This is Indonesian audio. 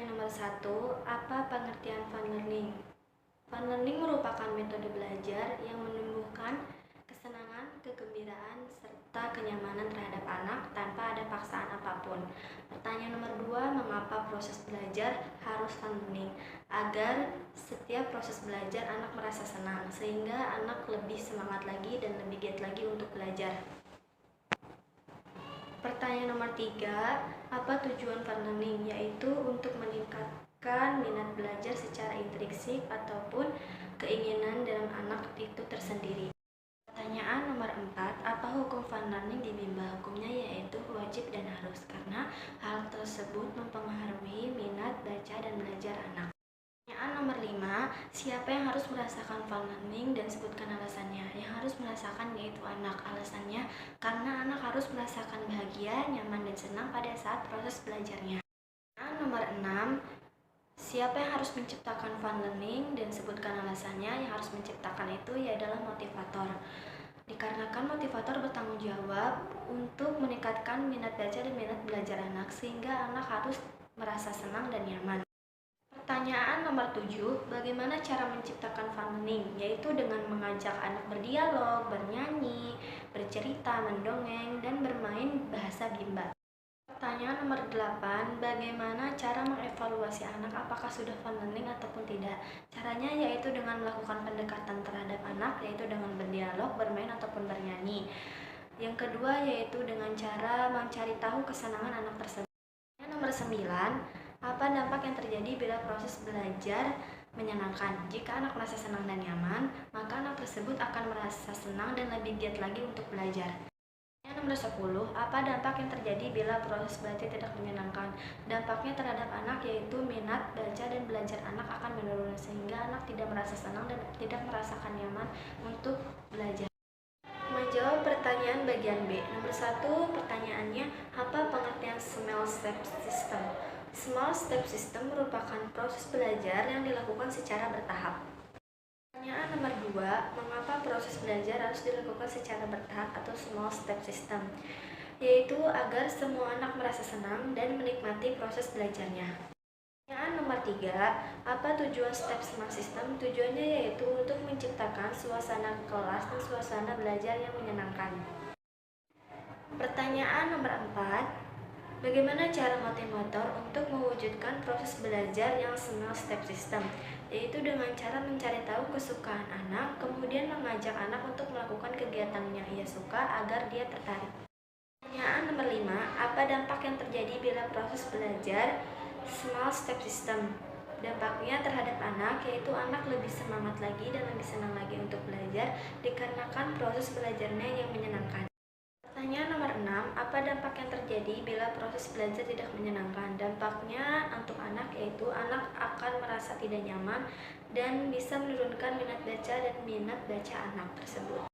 Pertanyaan nomor 1, apa pengertian fun learning? Fun learning merupakan metode belajar yang menumbuhkan kesenangan, kegembiraan, serta kenyamanan terhadap anak tanpa ada paksaan apapun. Pertanyaan nomor 2, mengapa proses belajar harus fun learning? Agar setiap proses belajar anak merasa senang, sehingga anak lebih semangat lagi dan lebih giat lagi untuk belajar. Pertanyaan nomor 3, apa tujuan fun learning? Yaitu untuk meningkatkan minat belajar secara intrinsik ataupun keinginan dalam anak itu tersendiri. Pertanyaan nomor 4, apa hukum fun learning di bimbel? Hukumnya yaitu wajib dan harus, karena hal tersebut mempengaruhi minat baca dan belajar anak. Pertanyaan nomor 5, siapa yang harus merasakan fun learning dan sebutkan alasannya? Yang harus merasakan yaitu anak. Alasannya karena anak harus merasakan bahagia, nyaman, dan senang pada saat proses belajarnya. Pertanyaan nomor 6, siapa yang harus menciptakan fun learning dan sebutkan alasannya? Yang harus menciptakan itu adalah motivator. Dikarenakan motivator bertanggung jawab untuk meningkatkan minat baca dan minat belajar anak, sehingga anak harus merasa senang dan nyaman. Pertanyaan nomor 7, bagaimana cara menciptakan fun learning? Yaitu dengan mengajak anak berdialog, bernyanyi, bercerita, mendongeng, dan bermain bahasa Bimba. Pertanyaan nomor 8, bagaimana cara mengevaluasi anak apakah sudah fun learning ataupun tidak? Caranya yaitu dengan melakukan pendekatan terhadap anak, yaitu dengan berdialog, bermain, ataupun bernyanyi. Yang kedua yaitu dengan cara mencari tahu kesenangan anak tersebut. Pertanyaan nomor 9, apa dampak yang terjadi bila proses belajar menyenangkan? Jika anak merasa senang dan nyaman, maka anak tersebut akan merasa senang dan lebih giat lagi untuk belajar. Pertanyaan nomor 10, apa dampak yang terjadi bila proses belajar tidak menyenangkan? Dampaknya terhadap anak yaitu minat baca dan belajar anak akan menurun, sehingga anak tidak merasa senang dan tidak merasakan nyaman untuk belajar. Menjawab pertanyaan bagian B. Nomor 1, pertanyaannya, apa pengertian small step system? Small step system merupakan proses belajar yang dilakukan secara bertahap. Pertanyaan nomor 2, mengapa proses belajar harus dilakukan secara bertahap atau small step system? Yaitu agar semua anak merasa senang dan menikmati proses belajarnya. Pertanyaan nomor 3, apa tujuan step smart system? Tujuannya yaitu untuk menciptakan suasana kelas dan suasana belajar yang menyenangkan. Pertanyaan nomor 4, bagaimana cara motivator untuk mewujudkan proses belajar yang small step system? Yaitu dengan cara mencari tahu kesukaan anak, kemudian mengajak anak untuk melakukan kegiatan yang ia suka agar dia tertarik. Pertanyaan nomor 5, apa dampak yang terjadi bila proses belajar small step system? Dampaknya terhadap anak yaitu anak lebih semangat lagi dan lebih senang lagi untuk belajar dikarenakan proses belajarnya yang menyenangkan. Pertanyaan nomor 6, apa dampak yang terjadi bila proses belajar tidak menyenangkan? Dampaknya untuk anak yaitu anak akan merasa tidak nyaman dan bisa menurunkan minat baca dan minat baca anak tersebut.